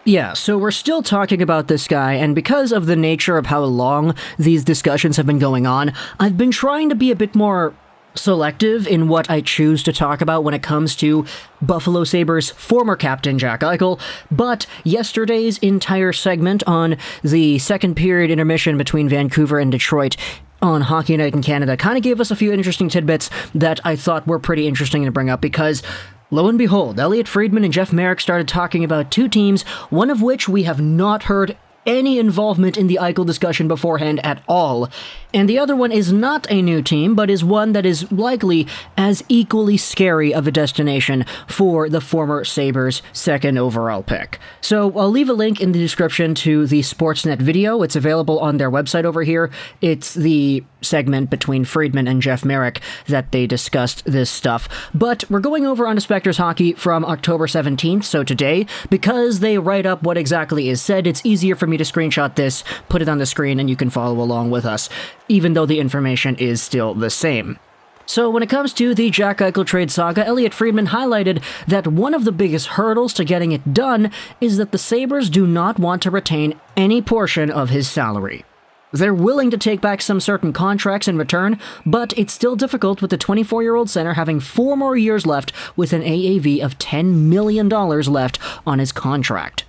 Yeah, so we're still talking about this guy, and because of the nature of how long these discussions have been going on, I've been trying to be a bit more selective in what I choose to talk about when it comes to Buffalo Sabres former captain Jack Eichel, but yesterday's entire segment on the second period intermission between Vancouver and Detroit on Hockey Night in Canada kind of gave us a few interesting tidbits that I thought were pretty interesting to bring up because lo and behold, Elliotte, Friedman, and Jeff Marek started talking about two teams, one of which we have not heard any involvement in the Eichel discussion beforehand at all, and the other one is not a new team, but is one that is likely as equally scary of a destination for the former Sabres' second overall pick. So I'll leave a link in the description to the Sportsnet video. It's available on their website over here. It's the segment between Friedman and Jeff Marek that they discussed this stuff. But we're going over on Spectres Hockey from October 17th, so today, because they write up what exactly is said, it's easier for me to screenshot this, put it on the screen, and you can follow along with us, even though the information is still the same. So when it comes to the Jack Eichel trade saga, Elliotte Friedman highlighted that one of the biggest hurdles to getting it done is that the Sabres do not want to retain any portion of his salary. They're willing to take back some certain contracts in return, but it's still difficult with the 24-year-old center having 4 more years left with an AAV of $10 million left on his contract.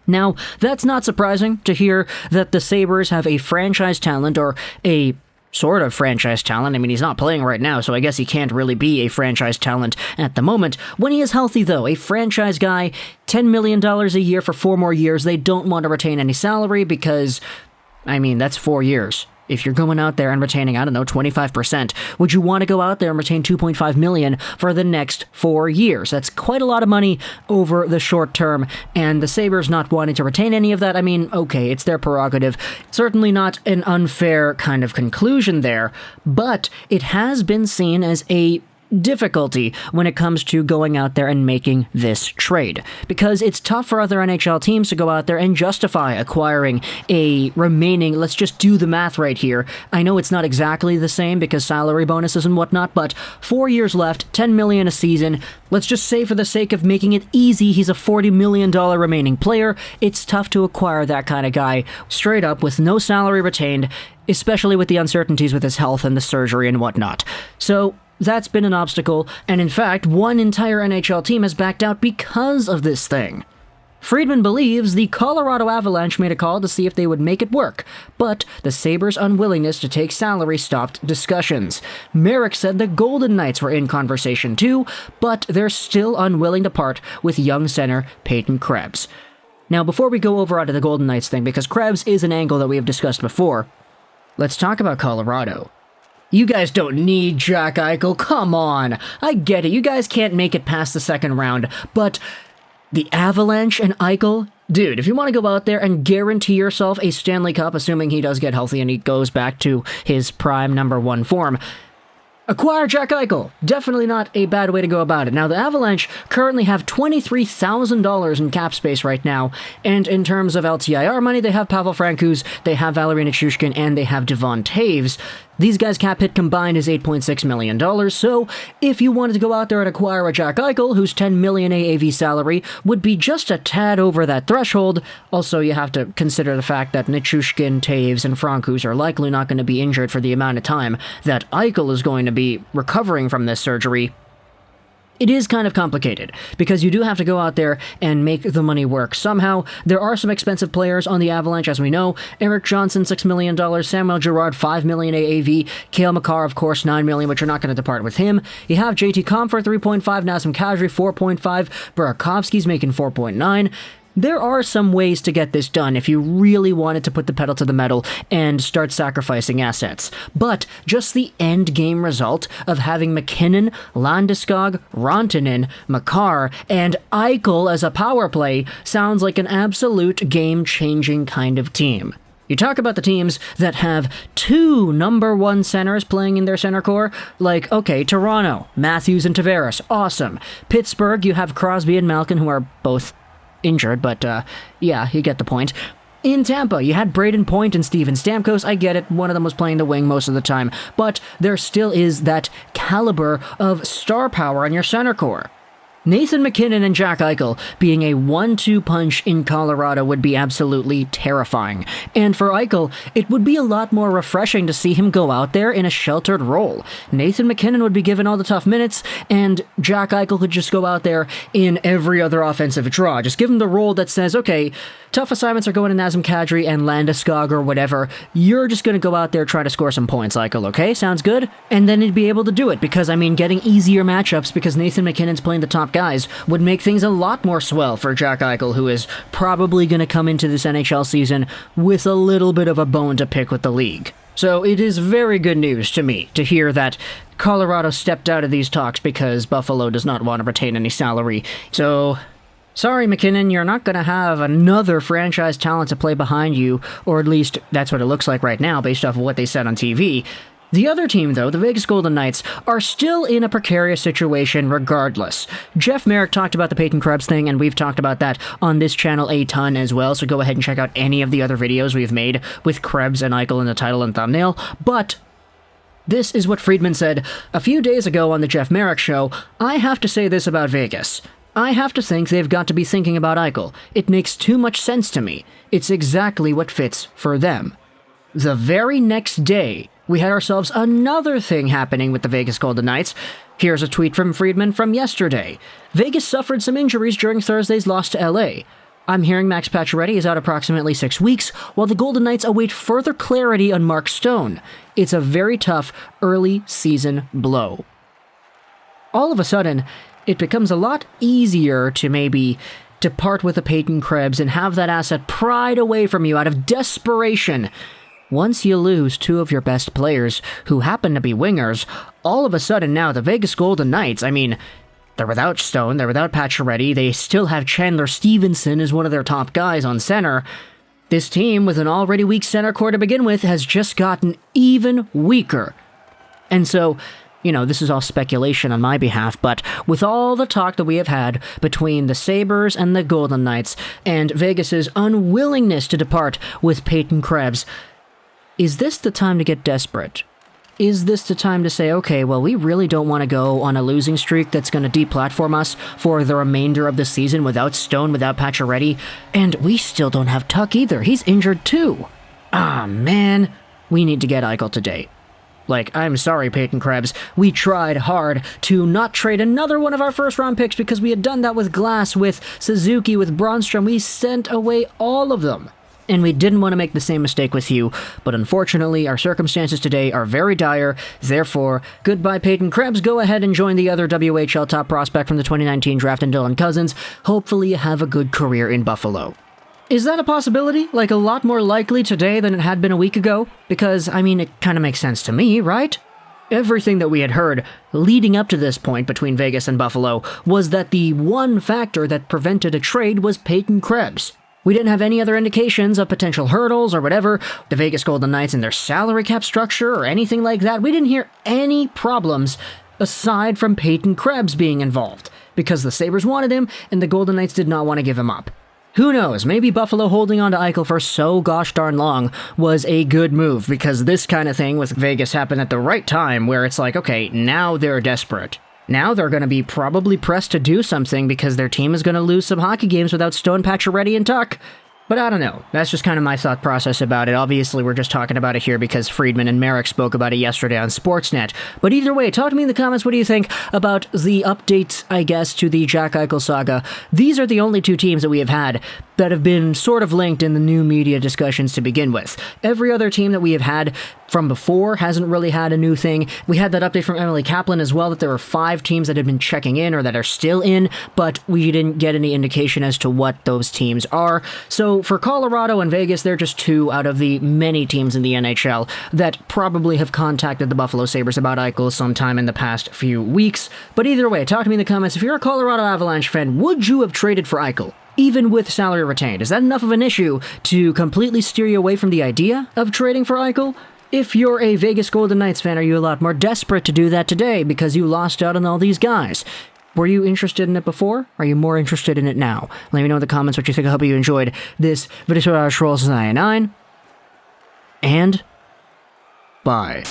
Now, that's not surprising to hear that the Sabres have a franchise talent, or a sort of franchise talent. I mean, he's not playing right now, so I guess he can't really be a franchise talent at the moment. When he is healthy, though, a franchise guy, $10 million a year for 4 more years, they don't want to retain any salary because, I mean, that's 4 years. If you're going out there and retaining, I don't know, 25%, would you want to go out there and retain $2.5 million for the next 4 years? That's quite a lot of money over the short term, and the Sabres not wanting to retain any of that, I mean, okay, it's their prerogative. Certainly not an unfair kind of conclusion there, but it has been seen as a difficulty when it comes to going out there and making this trade, because it's tough for other NHL teams to go out there and justify acquiring a remaining, let's just do the math right here, I know it's not exactly the same because salary bonuses and whatnot, but 4 years left, $10 million a season, let's just say for the sake of making it easy, he's a $40 million remaining player. It's tough to acquire that kind of guy straight up with no salary retained, especially with the uncertainties with his health and the surgery and whatnot. So that's been an obstacle, and in fact, one entire NHL team has backed out because of this thing. Friedman believes the Colorado Avalanche made a call to see if they would make it work, but the Sabres' unwillingness to take salary stopped discussions. Marek said the Golden Knights were in conversation too, but they're still unwilling to part with young center Peyton Krebs. Now, before we go over onto the Golden Knights thing, because Krebs is an angle that we have discussed before, let's talk about Colorado. You guys don't need Jack Eichel, come on! I get it, you guys can't make it past the second round, but the Avalanche and Eichel? Dude, if you want to go out there and guarantee yourself a Stanley Cup, assuming he does get healthy and he goes back to his prime #1 form, acquire Jack Eichel. Definitely not a bad way to go about it. Now, the Avalanche currently have $23,000 in cap space right now, and in terms of LTIR money, they have Pavel Francouz, they have Valeri Nichushkin, and they have Devon Taves. These guys' cap hit combined is $8.6 million, so if you wanted to go out there and acquire a Jack Eichel, whose $10 million AAV salary would be just a tad over that threshold, also you have to consider the fact that Nichushkin, Taves, and Francouz are likely not going to be injured for the amount of time that Eichel is going to be recovering from this surgery. It is kind of complicated, because you do have to go out there and make the money work somehow. There are some expensive players on the Avalanche, as we know. Eric Johnson, $6 million. Samuel Girard, $5 million AAV. Cale Makar, of course, $9 million, but you're not going to depart with him. You have JT Compher, $3.5. Nazem Kadri, $4.5. Burakovsky's making $4.9. There are some ways to get this done if you really wanted to put the pedal to the metal and start sacrificing assets. But just the end game result of having McKinnon, Landeskog, Rantanen, Makar, and Eichel as a power play sounds like an absolute game-changing kind of team. You talk about the teams that have 2 #1 centers playing in their center core, like, okay, Toronto, Matthews and Tavares, awesome. Pittsburgh, you have Crosby and Malkin, who are both injured, but yeah, you get the point. In Tampa, you had Braden Point and Steven Stamkos. I get it, one of them was playing the wing most of the time, but there still is that caliber of star power on your center core. Nathan MacKinnon and Jack Eichel being a 1-2 punch in Colorado would be absolutely terrifying. And for Eichel, it would be a lot more refreshing to see him go out there in a sheltered role. Nathan MacKinnon would be given all the tough minutes, and Jack Eichel could just go out there in every other offensive draw. Just give him the role that says, okay, tough assignments are going to Nazem Kadri and Landeskog or whatever. You're just going to go out there try to score some points, Eichel, okay? Sounds good? And then he'd be able to do it, because, getting easier matchups because Nathan MacKinnon's playing the top guys would make things a lot more swell for Jack Eichel, who is probably going to come into this NHL season with a little bit of a bone to pick with the league. So it is very good news to me to hear that Colorado stepped out of these talks because Buffalo does not want to retain any salary. So, sorry, MacKinnon, you're not going to have another franchise talent to play behind you, or at least that's what it looks like right now based off of what they said on TV. The other team, though, the Vegas Golden Knights, are still in a precarious situation regardless. Jeff Marek talked about the Peyton Krebs thing, and we've talked about that on this channel a ton as well, so go ahead and check out any of the other videos we've made with Krebs and Eichel in the title and thumbnail. But this is what Friedman said a few days ago on the Jeff Marek show. I have to say this about Vegas. I have to think they've got to be thinking about Eichel. It makes too much sense to me. It's exactly what fits for them. The very next day, we had ourselves another thing happening with the Vegas Golden Knights. Here's a tweet from Friedman from yesterday. Vegas suffered some injuries during Thursday's loss to LA. I'm hearing Max Pacioretty is out approximately 6 weeks, while the Golden Knights await further clarity on Mark Stone. It's a very tough early season blow. All of a sudden, it becomes a lot easier to maybe depart with a Peyton Krebs and have that asset pried away from you out of desperation. Once you lose two of your best players, who happen to be wingers, all of a sudden now the Vegas Golden Knights, they're without Stone, they're without Pacioretty, they still have Chandler Stevenson as one of their top guys on center. This team, with an already weak center core to begin with, has just gotten even weaker. And so, this is all speculation on my behalf, but with all the talk that we have had between the Sabres and the Golden Knights, and Vegas's unwillingness to depart with Peyton Krebs, is this the time to get desperate? Is this the time to say, okay, well, we really don't want to go on a losing streak that's going to deplatform us for the remainder of the season without Stone, without Pacioretty, and we still don't have Tuck either. He's injured too. Man, we need to get Eichel today. I'm sorry, Peyton Krebs. We tried hard to not trade another one of our first-round picks because we had done that with Glass, with Suzuki, with Braunstrom. We sent away all of them. And we didn't want to make the same mistake with you, but unfortunately, our circumstances today are very dire. Therefore, goodbye, Peyton Krebs. Go ahead and join the other WHL top prospect from the 2019 draft in Dylan Cousins. Hopefully you have a good career in Buffalo. Is that a possibility? A lot more likely today than it had been a week ago? Because, it kind of makes sense to me, right? Everything that we had heard leading up to this point between Vegas and Buffalo was that the one factor that prevented a trade was Peyton Krebs. We didn't have any other indications of potential hurdles or whatever, the Vegas Golden Knights and their salary cap structure or anything like that. We didn't hear any problems aside from Peyton Krebs being involved, because the Sabres wanted him and the Golden Knights did not want to give him up. Who knows, maybe Buffalo holding on to Eichel for so gosh darn long was a good move, because this kind of thing with Vegas happened at the right time, where it's okay, now they're desperate. Now they're going to be probably pressed to do something because their team is going to lose some hockey games without Stone, Pacioretty, and Tuck. But I don't know. That's just kind of my thought process about it. Obviously, we're just talking about it here because Friedman and Marek spoke about it yesterday on Sportsnet. But either way, talk to me in the comments. What do you think about the updates, to the Jack Eichel saga? These are the only two teams that we have had that have been sort of linked in the new media discussions to begin with. Every other team that we have had from before hasn't really had a new thing. We had that update from Emily Kaplan as well, that there were 5 teams that had been checking in or that are still in, but we didn't get any indication as to what those teams are. So for Colorado and Vegas, they're just 2 out of the many teams in the NHL that probably have contacted the Buffalo Sabres about Eichel sometime in the past few weeks. But either way, talk to me in the comments. If you're a Colorado Avalanche fan, would you have traded for Eichel? Even with salary retained, is that enough of an issue to completely steer you away from the idea of trading for Eichel? If you're a Vegas Golden Knights fan, are you a lot more desperate to do that today because you lost out on all these guys? Were you interested in it before? Are you more interested in it now? Let me know in the comments what you think. I hope you enjoyed this video. And bye.